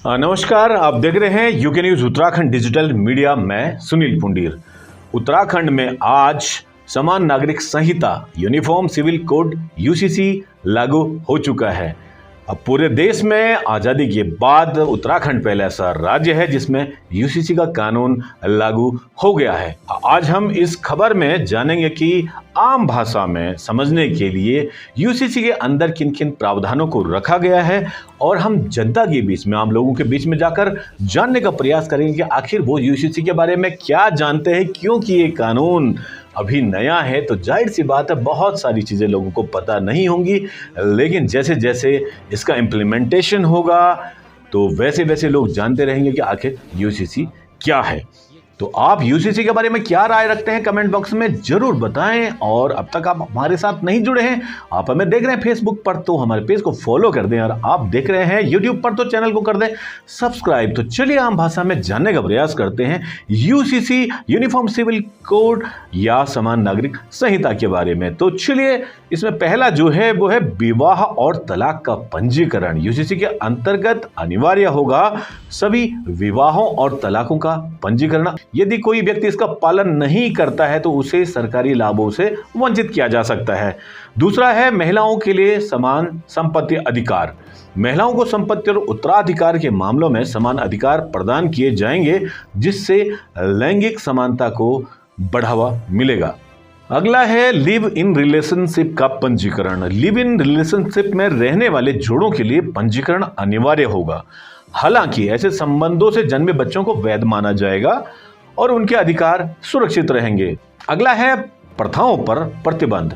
नमस्कार, आप देख रहे हैं UK news Uttarakhand digital media. मैं सुनील पुंडीर। उत्तराखंड में आज समान नागरिक संहिता यूनिफॉर्म सिविल कोड यूसीसी लागू हो चुका है। अब पूरे देश में आज़ादी के बाद उत्तराखंड पहला ऐसा राज्य है जिसमें यूसीसी का कानून लागू हो गया है। आज हम इस खबर में जानेंगे कि आम भाषा में समझने के लिए यूसीसी के अंदर किन किन प्रावधानों को रखा गया है, और हम जनता के बीच में, आम लोगों के बीच में जाकर जानने का प्रयास करेंगे कि आखिर वो यूसीसी के बारे में क्या जानते हैं, क्योंकि ये कानून अभी नया है तो जाहिर सी बात है बहुत सारी चीज़ें लोगों को पता नहीं होंगी। लेकिन जैसे जैसे इसका इम्प्लीमेंटेशन होगा तो वैसे वैसे लोग जानते रहेंगे कि आखिर यूसीसी क्या है। तो आप यूसीसी के बारे में क्या राय रखते हैं, कमेंट बॉक्स में जरूर बताएं। और अब तक आप हमारे साथ नहीं जुड़े हैं, आप हमें देख रहे हैं फेसबुक पर, तो हमारे पेज को फॉलो कर दें, और आप देख रहे हैं यूट्यूब पर तो चैनल को कर दें सब्सक्राइब। तो चलिए आम भाषा में जानने का प्रयास करते हैं यूसीसी यूनिफॉर्म सिविल कोड या समान नागरिक संहिता के बारे में। तो चलिए, इसमें पहला जो है वो है विवाह और तलाक का पंजीकरण। यूसीसी के अंतर्गत अनिवार्य होगा सभी विवाहों और तलाकों का पंजीकरण। यदि कोई व्यक्ति इसका पालन नहीं करता है तो उसे सरकारी लाभों से वंचित किया जा सकता है। दूसरा है महिलाओं के लिए समान संपत्ति अधिकार। महिलाओं को संपत्ति और उत्तराधिकार के मामलों में समान अधिकार प्रदान किए जाएंगे, जिससे लैंगिक समानता को बढ़ावा मिलेगा। अगला है लिव इन रिलेशनशिप का पंजीकरण। लिव इन रिलेशनशिप में रहने वाले जोड़ों के लिए पंजीकरण अनिवार्य होगा। हालांकि ऐसे संबंधों से जन्मे बच्चों को वैध माना जाएगा और उनके अधिकार सुरक्षित रहेंगे। अगला है प्रथाओं पर प्रतिबंध।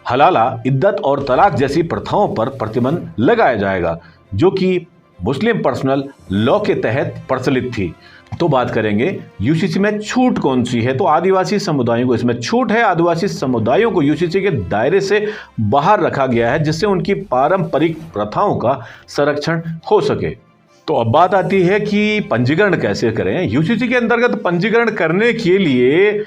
हलाला, इद्दत और तलाक जैसी प्रथाओं पर प्रतिबंध लगाया जाएगा, जो कि मुस्लिम पर्सनल लॉ के तहत प्रचलित थी। तो बात करेंगे यूसीसी में छूट कौन सी है। तो आदिवासी समुदायों को इसमें छूट है। आदिवासी समुदायों को यूसीसी के दायरे से बाहर रखा गया है, जिससे उनकी पारंपरिक प्रथाओं का संरक्षण हो सके। तो अब बात आती है कि पंजीकरण कैसे करें। यूसीसी के अंतर्गत पंजीकरण करने के लिए,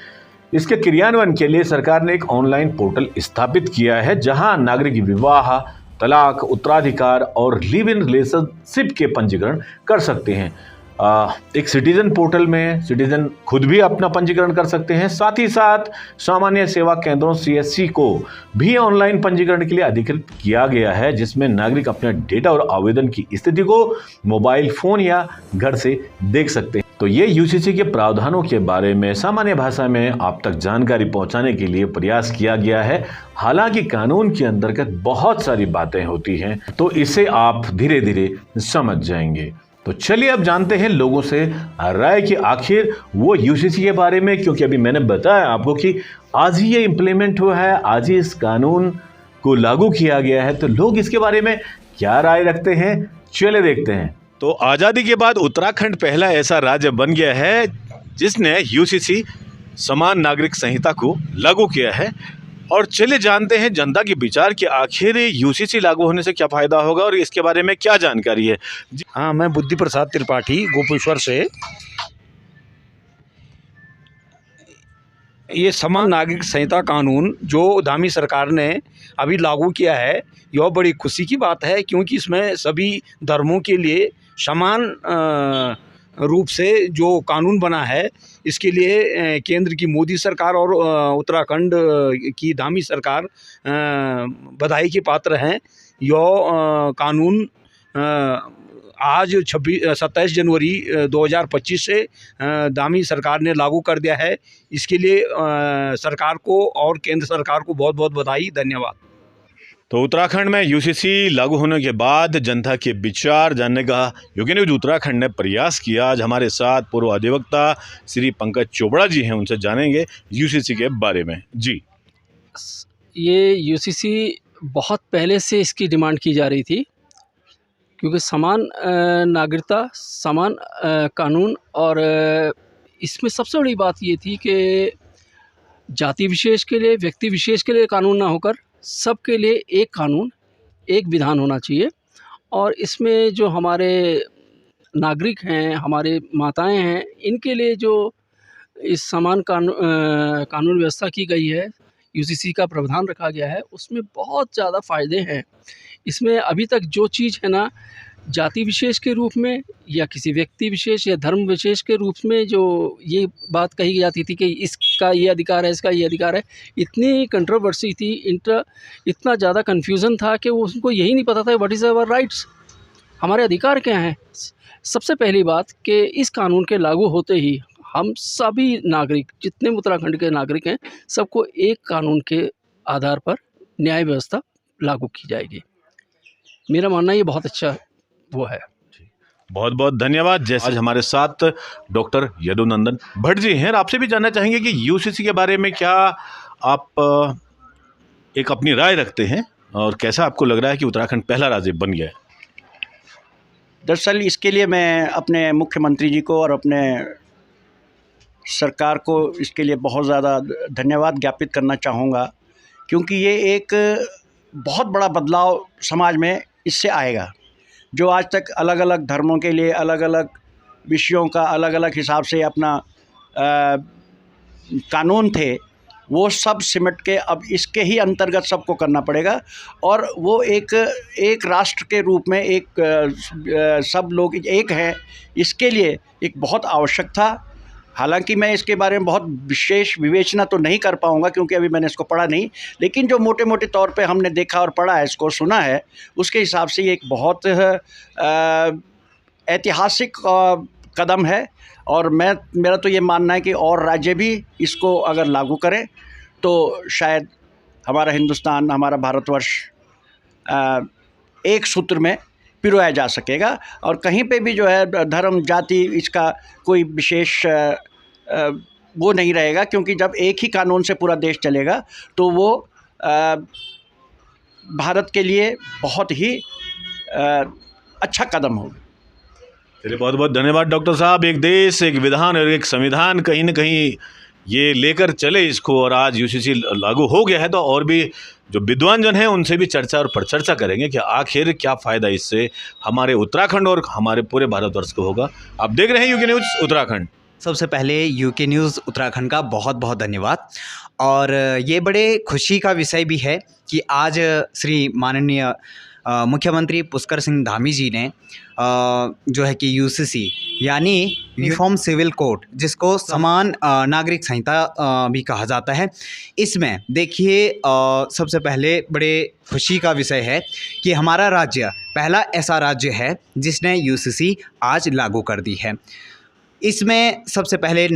इसके क्रियान्वयन के लिए सरकार ने एक ऑनलाइन पोर्टल स्थापित किया है, जहां नागरिक विवाह, तलाक, उत्तराधिकार और लिव इन रिलेशनशिप के पंजीकरण कर सकते हैं। एक सिटीजन पोर्टल में सिटीजन खुद भी अपना पंजीकरण कर सकते हैं। साथ ही साथ सामान्य सेवा केंद्रों सीएससी को भी ऑनलाइन पंजीकरण के लिए अधिकृत किया गया है, जिसमें नागरिक अपने डेटा और आवेदन की स्थिति को मोबाइल फोन या घर से देख सकते हैं। तो ये यूसीसी के प्रावधानों के बारे में सामान्य भाषा में आप तक जानकारी पहुंचाने के लिए प्रयास किया गया है। हालांकि कानून के अंतर्गत बहुत सारी बातें होती हैं, तो इसे आप धीरे धीरे समझ जाएंगे। तो चलिए अब जानते हैं लोगों से राय कि आखिर वो यूसीसी के बारे में, क्योंकि अभी मैंने बताया आपको कि आज ही ये इम्प्लीमेंट हुआ है, आज ही इस कानून को लागू किया गया है, तो लोग इसके बारे में क्या राय रखते हैं, चलिए देखते हैं। तो आज़ादी के बाद उत्तराखंड पहला ऐसा राज्य बन गया है जिसने यूसीसी समान नागरिक संहिता को लागू किया है। और चलिए जानते हैं जनता के विचार कि आखिर यूसीसी लागू होने से क्या फ़ायदा होगा और इसके बारे में क्या जानकारी है। हाँ, मैं बुद्धि प्रसाद त्रिपाठी गोपेश्वर से। ये समान नागरिक संहिता कानून जो धामी सरकार ने अभी लागू किया है, यह बड़ी खुशी की बात है, क्योंकि इसमें सभी धर्मों के लिए समान रूप से जो कानून बना है, इसके लिए केंद्र की मोदी सरकार और उत्तराखंड की धामी सरकार बधाई के पात्र हैं। यह कानून आज 27 जनवरी 2025 से धामी सरकार ने लागू कर दिया है। इसके लिए सरकार को और केंद्र सरकार को बहुत बहुत बधाई, धन्यवाद। तो उत्तराखंड में यूसीसी लागू होने के बाद जनता के विचार जानने का यूके न्यूज उत्तराखंड ने प्रयास किया। आज हमारे साथ पूर्व अधिवक्ता श्री पंकज चोपड़ा जी हैं, उनसे जानेंगे यूसीसी के बारे में। जी, ये यूसीसी बहुत पहले से इसकी डिमांड की जा रही थी, क्योंकि समान नागरिकता, समान कानून, और इसमें सबसे बड़ी बात ये थी कि जाति विशेष के लिए, व्यक्ति विशेष के लिए कानून ना होकर सबके लिए एक कानून, एक विधान होना चाहिए। और इसमें जो हमारे नागरिक हैं, हमारे माताएं हैं, इनके लिए जो इस समान कानून व्यवस्था की गई है, यूसीसी का प्रावधान रखा गया है, उसमें बहुत ज़्यादा फ़ायदे हैं। इसमें अभी तक जो चीज़ है ना, जाति विशेष के रूप में या किसी व्यक्ति विशेष या धर्म विशेष के रूप में जो ये बात कही जाती थी कि इसका ये अधिकार है, इसका ये अधिकार है, इतनी कंट्रोवर्सी थी, इतना ज़्यादा कन्फ्यूज़न था कि वो उनको यही नहीं पता था व्हाट इज़ आवर राइट्स, हमारे अधिकार क्या हैं। सबसे पहली बात कि इस कानून के लागू होते ही हम सभी नागरिक, जितने उत्तराखंड के नागरिक हैं, सबको एक कानून के आधार पर न्याय व्यवस्था लागू की जाएगी। मेरा मानना ये बहुत अच्छा वो है। बहुत बहुत धन्यवाद। जैसे आज हमारे साथ डॉक्टर यदुनंदन भट्ट जी हैं, आपसे भी जानना चाहेंगे कि यूसीसी के बारे में क्या आप एक अपनी राय रखते हैं और कैसा आपको लग रहा है कि उत्तराखंड पहला राज्य बन गया है। दरअसल इसके लिए मैं अपने मुख्यमंत्री जी को और अपने सरकार को इसके लिए बहुत ज़्यादा धन्यवाद ज्ञापित करना चाहूँगा, क्योंकि ये एक बहुत बड़ा बदलाव समाज में इससे आएगा। जो आज तक अलग अलग धर्मों के लिए अलग अलग विषयों का अलग अलग हिसाब से अपना कानून थे, वो सब सिमट के अब इसके ही अंतर्गत सबको करना पड़ेगा। और वो एक राष्ट्र के रूप में सब लोग एक हैं, इसके लिए एक बहुत आवश्यक था। हालांकि मैं इसके बारे में बहुत विशेष विवेचना तो नहीं कर पाऊंगा, क्योंकि अभी मैंने इसको पढ़ा नहीं, लेकिन जो मोटे मोटे तौर पे हमने देखा और पढ़ा है, इसको सुना है, उसके हिसाब से ये एक बहुत ऐतिहासिक कदम है। और मेरा तो ये मानना है कि और राज्य भी इसको अगर लागू करें तो शायद हमारा हिंदुस्तान, हमारा भारतवर्ष एक सूत्र में पिरोया जा सकेगा। और कहीं पे भी जो है धर्म जाति इसका कोई विशेष वो नहीं रहेगा, क्योंकि जब एक ही कानून से पूरा देश चलेगा तो वो भारत के लिए बहुत ही अच्छा कदम होगा। चलिए, बहुत बहुत धन्यवाद डॉक्टर साहब। एक देश, एक विधान और एक संविधान कहीं न कहीं ये लेकर चले इसको, और आज यूसीसी लागू हो गया है तो और भी जो विद्वान जन हैं उनसे भी चर्चा और परिचर्चा करेंगे कि आखिर क्या फ़ायदा इससे हमारे उत्तराखंड और हमारे पूरे भारतवर्ष को होगा। आप देख रहे हैं यूके न्यूज़ उत्तराखंड। सबसे पहले यूके न्यूज़ उत्तराखंड का बहुत बहुत धन्यवाद। और ये बड़े खुशी का विषय भी है कि आज श्री माननीय मुख्यमंत्री पुष्कर सिंह धामी जी ने जो है कि यूसीसी यानी यूनिफॉर्म सिविल कोड, जिसको समान नागरिक संहिता भी कहा जाता है, इसमें देखिए सबसे पहले बड़े खुशी का विषय है कि हमारा राज्य पहला ऐसा राज्य है जिसने यूसीसी आज लागू कर दी है। इसमें सबसे पहले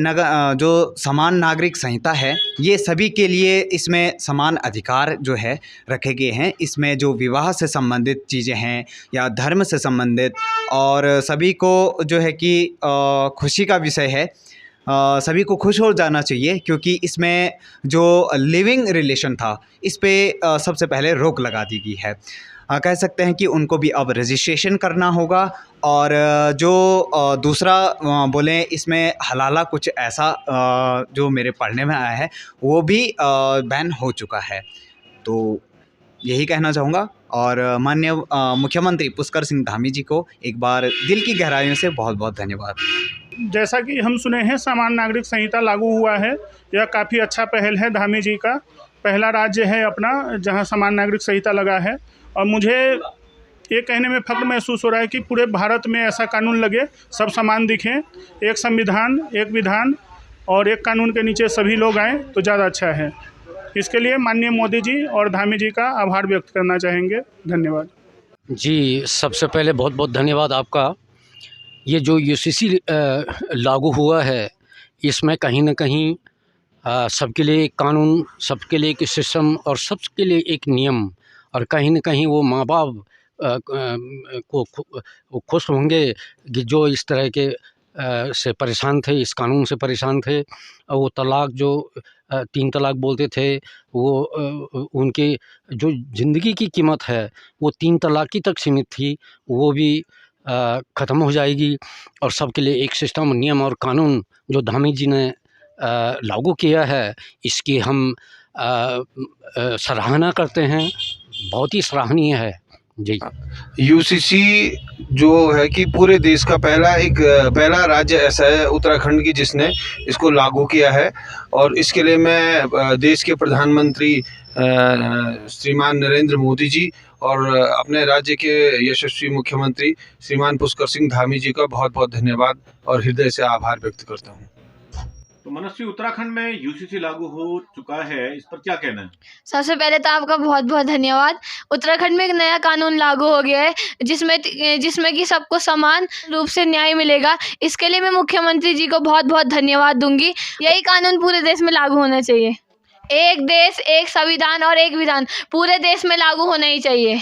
जो समान नागरिक संहिता है, ये सभी के लिए इसमें समान अधिकार जो है रखे गए हैं। इसमें जो विवाह से संबंधित चीज़ें हैं या धर्म से संबंधित, और सभी को जो है कि खुशी का विषय है, सभी को खुश हो जाना चाहिए, क्योंकि इसमें जो लिविंग रिलेशन था इस पे सबसे पहले रोक लगा दी गई है। कह सकते हैं कि उनको भी अब रजिस्ट्रेशन करना होगा। और जो दूसरा बोलें, इसमें हलाला कुछ ऐसा जो मेरे पढ़ने में आया है वो भी बैन हो चुका है। तो यही कहना चाहूँगा, और माननीय मुख्यमंत्री पुष्कर सिंह धामी जी को एक बार दिल की गहराइयों से बहुत बहुत धन्यवाद। जैसा कि हम सुने हैं, समान नागरिक संहिता लागू हुआ है, यह काफ़ी अच्छा पहल है धामी जी का। पहला राज्य है अपना जहां समान नागरिक संहिता लगा है, और मुझे ये कहने में फख्र महसूस हो रहा है कि पूरे भारत में ऐसा कानून लगे, सब समान दिखें, एक संविधान, एक विधान और एक कानून के नीचे सभी लोग आएँ तो ज़्यादा अच्छा है। इसके लिए माननीय मोदी जी और धामी जी का आभार व्यक्त करना चाहेंगे। धन्यवाद जी। सबसे पहले बहुत बहुत धन्यवाद आपका। ये जो यूसीसी लागू हुआ है, इसमें कहीं ना कहीं सबके लिए एक कानून, सबके लिए एक सिस्टम और सबके लिए एक नियम, और कहीं ना कहीं वो माँ बाप को खुश होंगे कि जो इस तरह के से परेशान थे, इस कानून से परेशान थे। और वो तलाक जो 3 तलाक बोलते थे, वो उनकी जो ज़िंदगी की कीमत है वो 3 तलाक की तक सीमित थी, वो भी ख़त्म हो जाएगी। और सबके लिए एक सिस्टम, नियम और कानून जो धामी जी ने लागू किया है, इसकी हम सराहना करते हैं, बहुत ही सराहनीय है जी। यूसीसी जो है कि पूरे देश का पहला राज्य ऐसा है उत्तराखंड की जिसने इसको लागू किया है। और इसके लिए मैं देश के प्रधानमंत्री श्रीमान नरेंद्र मोदी जी और अपने राज्य के यशस्वी मुख्यमंत्री श्रीमान पुष्कर सिंह धामी जी का बहुत बहुत धन्यवाद और हृदय से आभार व्यक्त करता हूँ। तो मनस्वी, उत्तराखंड में यूसीसी लागू हो चुका है, इस पर क्या कहना है? सबसे पहले तो आपका बहुत बहुत धन्यवाद। उत्तराखंड में एक नया कानून लागू हो गया है जिसमें कि सबको समान रूप से न्याय मिलेगा। इसके लिए मैं मुख्यमंत्री जी को बहुत बहुत धन्यवाद दूंगी। यही कानून पूरे देश में लागू होना चाहिए। एक देश, एक संविधान और एक विधान पूरे देश में लागू होना ही चाहिए।